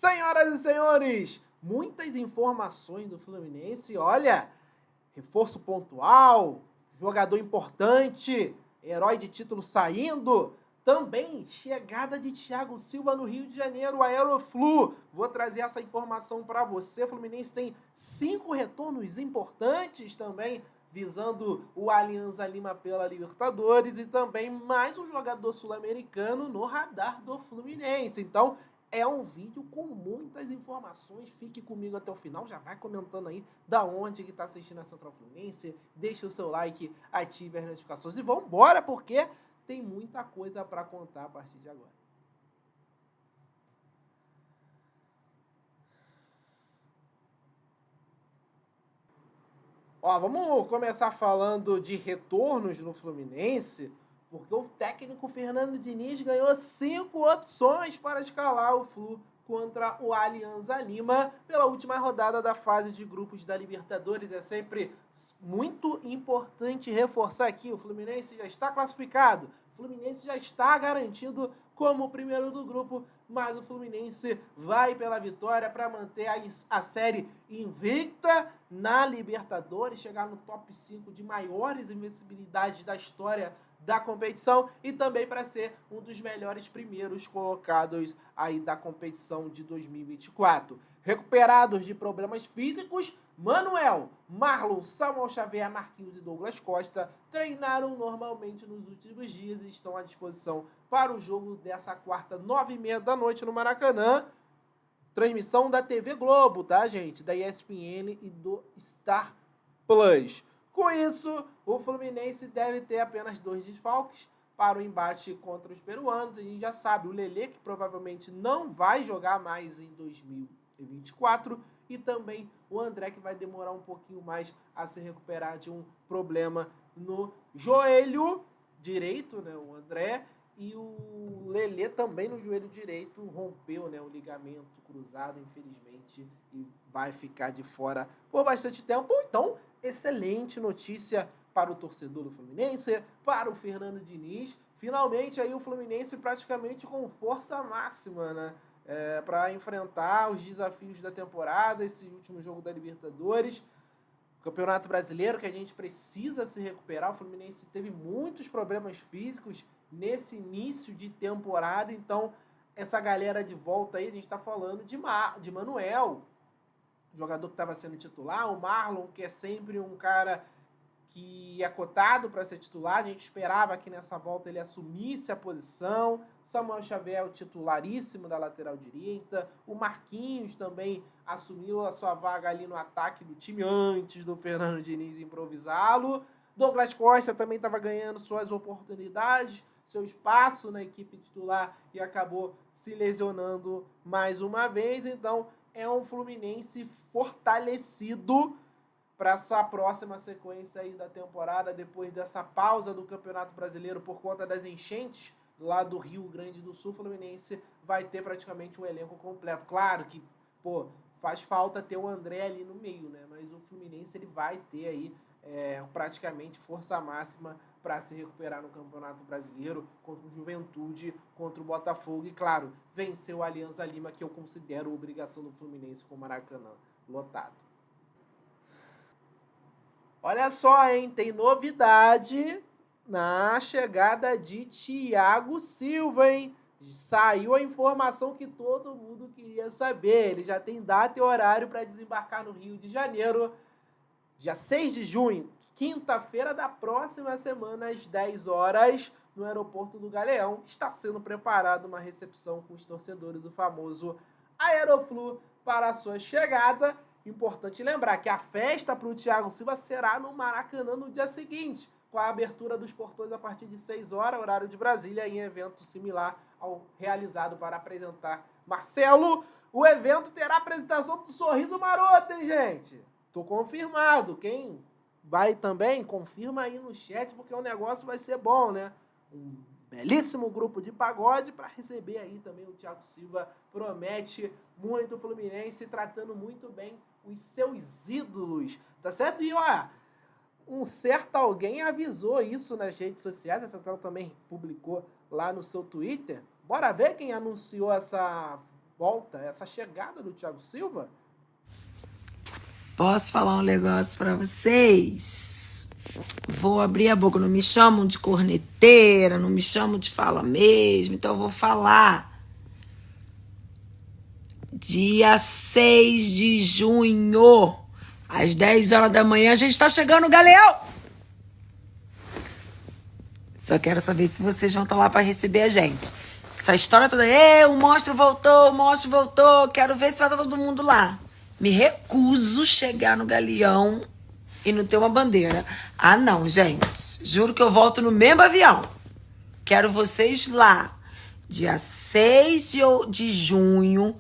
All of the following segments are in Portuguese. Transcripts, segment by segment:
Senhoras e senhores, muitas informações do Fluminense, olha, reforço pontual, jogador importante, herói de título saindo, também chegada de Thiago Silva no Rio de Janeiro, Aeroflu. Vou trazer essa informação para você. O Fluminense tem 5 retornos importantes também, visando o Alianza Lima pela Libertadores e também mais um jogador sul-americano no radar do Fluminense. Então, é um vídeo com muitas informações. Fique comigo até o final. Já vai comentando aí da onde que está assistindo a Central Fluminense. Deixa o seu like, ative as notificações e vamos embora, porque tem muita coisa para contar a partir de agora. Ó, vamos começar falando de retornos no Fluminense, porque o técnico Fernando Diniz ganhou 5 opções para escalar o Flu contra o Alianza Lima pela última rodada da fase de grupos da Libertadores. É sempre muito importante reforçar aqui, o Fluminense já está classificado, o Fluminense já está garantido como o primeiro do grupo, mas o Fluminense vai pela vitória para manter a série invicta na Libertadores, chegar no top 5 de maiores invencibilidades da história da competição e também para ser um dos melhores primeiros colocados aí da competição de 2024. Recuperados de problemas físicos, Manuel, Marlon, Samuel Xavier, Marquinhos e Douglas Costa treinaram normalmente nos últimos dias e estão à disposição para o jogo dessa quarta, 9h30 da noite no Maracanã. Transmissão da TV Globo, tá, gente? Da ESPN e do Star Plus. Com isso, o Fluminense deve ter apenas 2 desfalques para o embate contra os peruanos. A gente já sabe, o Lelê, que provavelmente não vai jogar mais em 2024, e também o André, que vai demorar um pouquinho mais a se recuperar de um problema no joelho direito, né, o André, e o Lelê também no joelho direito rompeu, né, o ligamento cruzado, infelizmente, e vai ficar de fora por bastante tempo. Então, excelente notícia para o torcedor do Fluminense, para o Fernando Diniz. Finalmente aí o Fluminense praticamente com força máxima, né? Para enfrentar os desafios da temporada, esse último jogo da Libertadores, Campeonato Brasileiro, que a gente precisa se recuperar. O Fluminense teve muitos problemas físicos nesse início de temporada, então essa galera de volta aí, a gente está falando de Manuel, jogador que estava sendo titular, o Marlon, que é sempre um cara que é cotado para ser titular, a gente esperava que nessa volta ele assumisse a posição, Samuel Xavier, o titularíssimo da lateral direita, o Marquinhos também assumiu a sua vaga ali no ataque do time antes do Fernando Diniz improvisá-lo, Douglas Costa também estava ganhando suas oportunidades, seu espaço na equipe titular e acabou se lesionando mais uma vez, então é um Fluminense fortalecido para essa próxima sequência aí da temporada, depois dessa pausa do Campeonato Brasileiro por conta das enchentes lá do Rio Grande do Sul. O Fluminense vai ter praticamente um elenco completo. Claro que, faz falta ter o André ali no meio, né? Mas o Fluminense ele vai ter aí praticamente força máxima para se recuperar no Campeonato Brasileiro contra o Juventude, contra o Botafogo e, claro, vencer o Alianza Lima, que eu considero obrigação do Fluminense com o Maracanã lotado. Olha só, hein? Tem novidade na chegada de Thiago Silva, hein? Saiu a informação que todo mundo queria saber. Ele já tem data e horário para desembarcar no Rio de Janeiro, dia 6 de junho, quinta-feira da próxima semana, às 10 horas, no aeroporto do Galeão. Está sendo preparada uma recepção com os torcedores do famoso Aeroflu para a sua chegada. Importante lembrar que a festa para o Thiago Silva será no Maracanã no dia seguinte, com a abertura dos portões a partir de 6 horas, horário de Brasília, em evento similar ao realizado para apresentar Marcelo. O evento terá a apresentação do Sorriso Maroto, hein, gente? Tô confirmado. Quem vai também, confirma aí no chat, porque o negócio vai ser bom, né? Um belíssimo grupo de pagode para receber aí também o Thiago Silva. Promete muito o Fluminense, tratando muito bem os seus ídolos, tá certo? E ó, um certo alguém avisou isso nas redes sociais, a Central também publicou lá no seu Twitter. Bora ver quem anunciou essa volta, essa chegada do Thiago Silva? Posso falar um negócio pra vocês? Vou abrir a boca. Não me chamam de corneteira, não me chamam de fala mesmo, então eu vou falar. Dia 6 de junho, às 10 horas da manhã, a gente tá chegando, Galeão! Só quero saber se vocês vão estar lá pra receber a gente. Essa história toda, o monstro voltou, quero ver se vai estar todo mundo lá. Me recuso chegar no Galeão e não ter uma bandeira. Ah, não, gente. Juro que eu volto no mesmo avião. Quero vocês lá. Dia 6 de junho,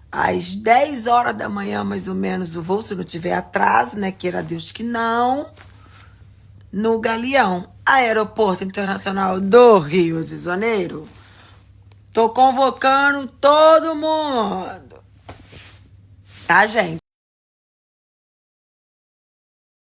às 10 horas da manhã, mais ou menos, o voo, se não tiver atraso, né? Queira Deus que não. No Galeão, Aeroporto Internacional do Rio de Janeiro. Tô convocando todo mundo. Tá, gente?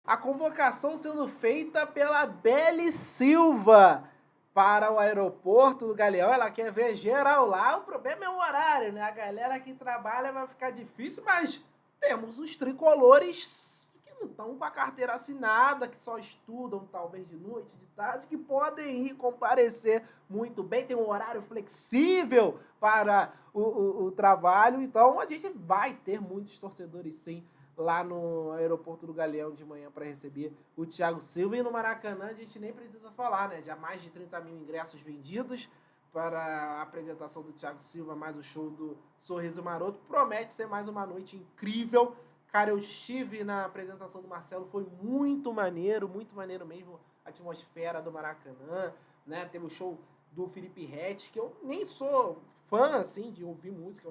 A convocação sendo feita pela Beli Silva para o aeroporto do Galeão. Ela quer ver geral lá. O problema é o horário, né? A galera que trabalha vai ficar difícil, mas temos os tricolores que não estão com a carteira assinada, que só estudam talvez de noite, de tarde, que podem ir comparecer muito bem. Tem um horário flexível para o trabalho. Então a gente vai ter muitos torcedores sim lá no aeroporto do Galeão de manhã para receber o Thiago Silva. E no Maracanã a gente nem precisa falar, né? Já mais de 30 mil ingressos vendidos para a apresentação do Thiago Silva, mais o show do Sorriso Maroto. Promete ser mais uma noite incrível. Cara, eu estive na apresentação do Marcelo, foi muito maneiro mesmo a atmosfera do Maracanã, né? Teve o show do Felipe Ret, que eu nem sou fã, assim, de ouvir música,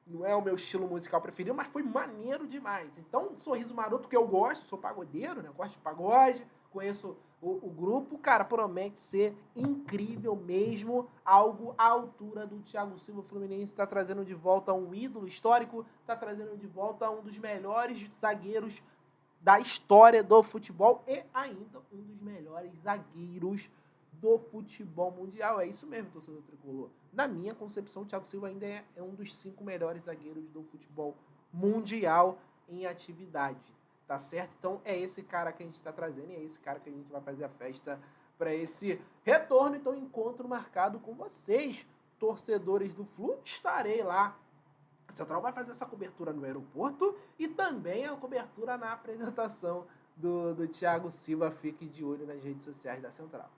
não é o meu estilo musical preferido, mas foi maneiro demais. Então, Sorriso Maroto, que eu gosto, sou pagodeiro, né? Gosto de pagode, conheço o grupo, cara, promete ser incrível mesmo, algo à altura do Thiago Silva. Fluminense está trazendo de volta um ídolo histórico, está trazendo de volta um dos melhores zagueiros da história do futebol e ainda um dos melhores zagueiros do futebol mundial. É isso mesmo, torcedor tricolor. Na minha concepção, o Thiago Silva ainda é um dos 5 melhores zagueiros do futebol mundial em atividade. Tá certo? Então é esse cara que a gente está trazendo e é esse cara que a gente vai fazer a festa para esse retorno. Então, encontro marcado com vocês, torcedores do Flu. Estarei lá. A Central vai fazer essa cobertura no aeroporto e também a cobertura na apresentação do Thiago Silva. Fique de olho nas redes sociais da Central.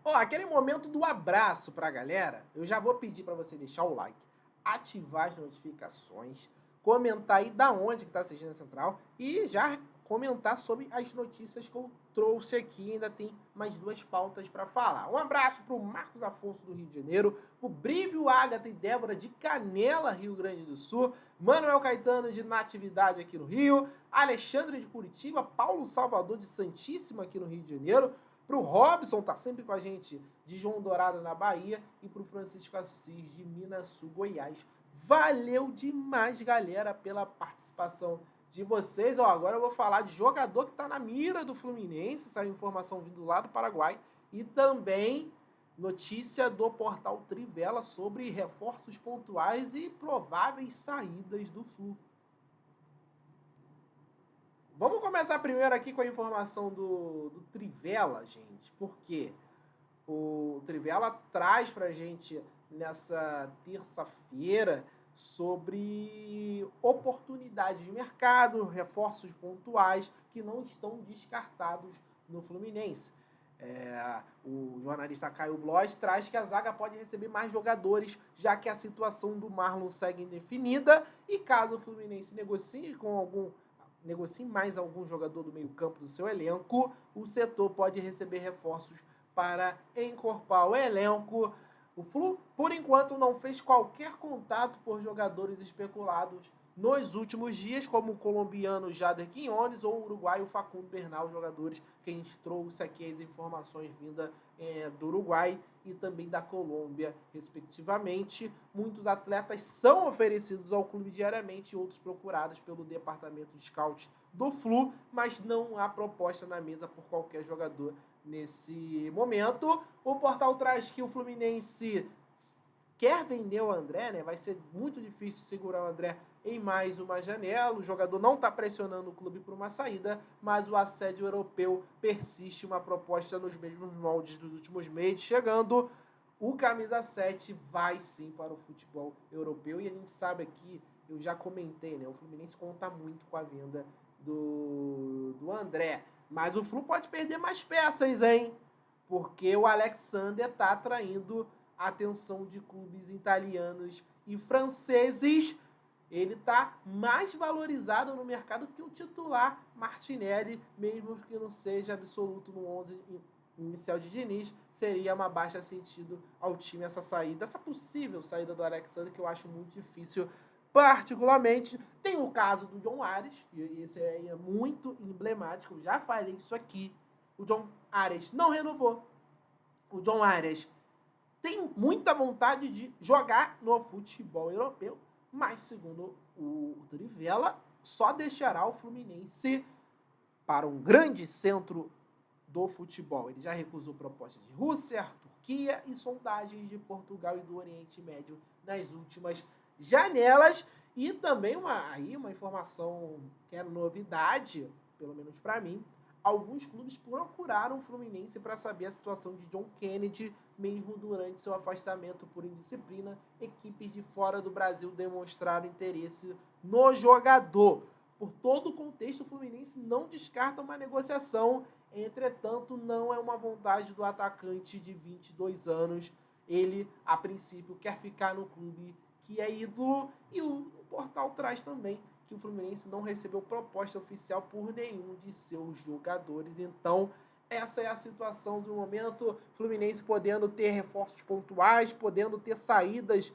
Ó, aquele momento do abraço pra galera, eu já vou pedir pra você deixar o like, ativar as notificações, comentar aí da onde que tá assistindo a Central e já comentar sobre as notícias que eu trouxe aqui. Ainda tem mais 2 pautas para falar. Um abraço pro Marcos Afonso do Rio de Janeiro, pro Brívio, Ágata e Débora de Canela, Rio Grande do Sul, Manuel Caetano de Natividade aqui no Rio, Alexandre de Curitiba, Paulo Salvador de Santíssima aqui no Rio de Janeiro, pro Robson, tá sempre com a gente, de João Dourado, na Bahia, e pro Francisco Assis, de Minas Sul, Goiás. Valeu demais, galera, pela participação de vocês. Ó, agora eu vou falar de jogador que tá na mira do Fluminense, saiu informação vindo lá do Paraguai, e também notícia do portal Trivela sobre reforços pontuais e prováveis saídas do Flu. Vamos começar primeiro aqui com a informação do Trivela, gente, porque o Trivela traz pra gente nessa terça-feira sobre oportunidades de mercado, reforços pontuais que não estão descartados no Fluminense. O jornalista Caio Bloch traz que a zaga pode receber mais jogadores, já que a situação do Marlon segue indefinida e caso o Fluminense negocie mais algum jogador do meio-campo do seu elenco, o setor pode receber reforços para encorpar o elenco. O Flu, por enquanto, não fez qualquer contato por jogadores especulados nos últimos dias, como o colombiano Jader Quiñones ou o uruguaio Facundo Bernal, jogadores que a gente trouxe aqui as informações vindas do Uruguai e também da Colômbia, respectivamente. Muitos atletas são oferecidos ao clube diariamente e outros procurados pelo departamento de scout do Flu, mas não há proposta na mesa por qualquer jogador nesse momento. O portal traz que o Fluminense quer vender o André, né? Vai ser muito difícil segurar o André em mais uma janela. O jogador não está pressionando o clube por uma saída, mas o assédio europeu persiste, uma proposta nos mesmos moldes dos últimos meses, chegando. O camisa 7 vai sim para o futebol europeu e a gente sabe aqui, eu já comentei, né? O Fluminense conta muito com a venda do André, mas o Flu pode perder mais peças, hein? Porque o Alexander está atraindo a atenção de clubes italianos e franceses. Ele está mais valorizado no mercado que o titular Martinelli, mesmo que não seja absoluto no 11 inicial de Diniz. Seria uma baixa sentido ao time essa saída, essa possível saída do Alexander, que eu acho muito difícil. Particularmente, tem o caso do John Ares, e esse aí é muito emblemático, eu já falei isso aqui. O John Ares não renovou. O John Ares tem muita vontade de jogar no futebol europeu, mas, segundo o Trivela, só deixará o Fluminense para um grande centro do futebol. Ele já recusou propostas de Rússia, Turquia e sondagens de Portugal e do Oriente Médio nas últimas janelas. E também uma informação que é novidade, pelo menos para mim, alguns clubes procuraram o Fluminense para saber a situação de John Kennedy, mesmo durante seu afastamento por indisciplina. Equipes de fora do Brasil demonstraram interesse no jogador. Por todo o contexto, o Fluminense não descarta uma negociação. Entretanto, não é uma vontade do atacante de 22 anos. Ele, a princípio, quer ficar no clube que é ídolo. E o portal traz também que o Fluminense não recebeu proposta oficial por nenhum de seus jogadores. Então, essa é a situação do momento. Fluminense podendo ter reforços pontuais, podendo ter saídas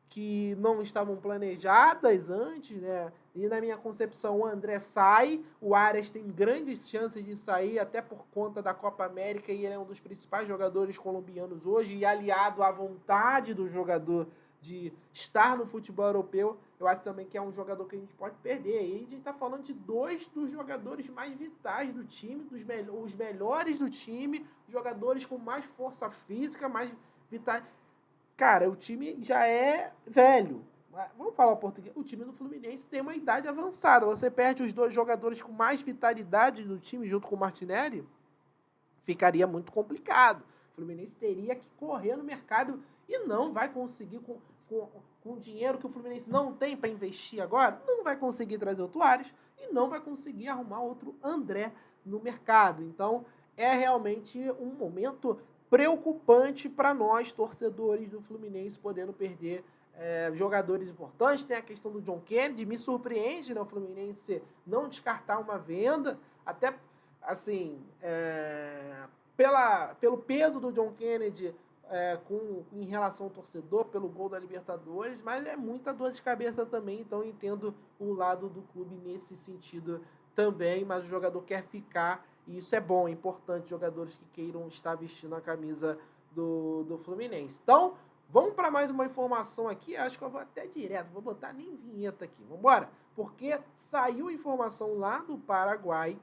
que não estavam planejadas antes, né? E na minha concepção, o André sai, o Ares tem grandes chances de sair, até por conta da Copa América, e ele é um dos principais jogadores colombianos hoje, e aliado à vontade do jogador de estar no futebol europeu, eu acho também que é um jogador que a gente pode perder. E a gente está falando de dois dos jogadores mais vitais do time, os melhores do time, jogadores com mais força física, mais vitais. Cara, o time já é velho. Vamos falar o português. O time do Fluminense tem uma idade avançada. Você perde os dois jogadores com mais vitalidade do time junto com o Martinelli, ficaria muito complicado. O Fluminense teria que correr no mercado e não vai conseguir com o dinheiro que o Fluminense não tem para investir agora, não vai conseguir trazer outro Ares e não vai conseguir arrumar outro André no mercado. Então, é realmente um momento preocupante para nós, torcedores do Fluminense, podendo perder jogadores importantes. Tem a questão do John Kennedy, me surpreende, né, o Fluminense não descartar uma venda, até assim, pelo peso do John Kennedy em relação ao torcedor, pelo gol da Libertadores, mas é muita dor de cabeça também, então eu entendo o lado do clube nesse sentido também, mas o jogador quer ficar, e isso é bom, é importante, jogadores que queiram estar vestindo a camisa do Fluminense. Então, vamos para mais uma informação aqui, acho que eu vou até direto, vou botar nem vinheta aqui, vamos embora? Porque saiu informação lá do Paraguai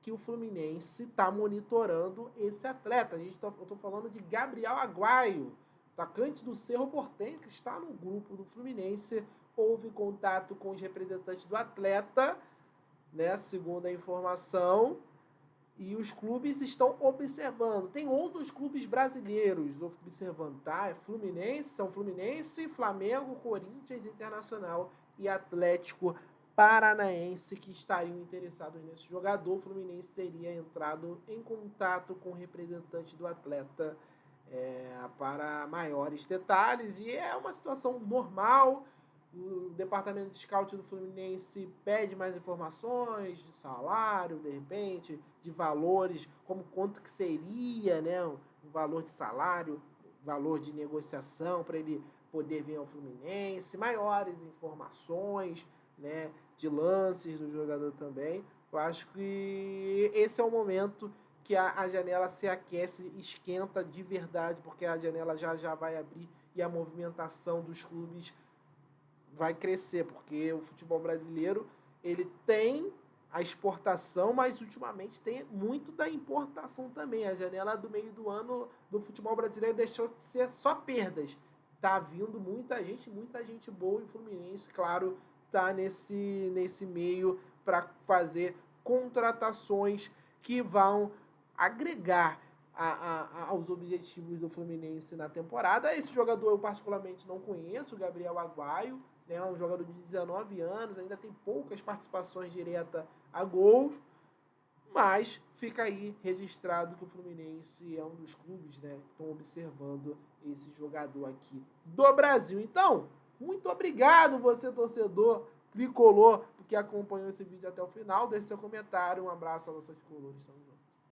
que o Fluminense está monitorando esse atleta. Eu estou falando de Gabriel Aguayo, atacante do Cerro Porteño, que está no grupo do Fluminense. Houve contato com os representantes do atleta, né, segundo a informação, e os clubes estão observando. Tem outros clubes brasileiros observando, tá? São Fluminense, Flamengo, Corinthians, Internacional e Atlético Paranaense que estariam interessados nesse jogador. O Fluminense teria entrado em contato com o representante do atleta para maiores detalhes, e é uma situação normal. O departamento de scout do Fluminense pede mais informações de salário, de repente, de valores, como quanto que seria, né, o valor de salário, valor de negociação para ele poder vir ao Fluminense, maiores informações, né, de lances do jogador também. Eu acho que esse é o momento que a janela se aquece, esquenta de verdade, porque a janela já vai abrir e a movimentação dos clubes vai crescer, porque o futebol brasileiro ele tem a exportação, mas ultimamente tem muito da importação também. A janela do meio do ano do futebol brasileiro deixou de ser só perdas tá vindo muita gente boa, e o Fluminense, claro, tá nesse meio para fazer contratações que vão agregar aos objetivos do Fluminense na temporada. Esse jogador eu particularmente não conheço, o Gabriel Aguaio, né, um jogador de 19 anos, ainda tem poucas participações diretas a gols, mas fica aí registrado que o Fluminense é um dos clubes, né, que estão observando esse jogador aqui do Brasil. Então, muito obrigado você, torcedor tricolor, que acompanhou esse vídeo até o final. Deixe seu comentário. Um abraço a vocês tricolores.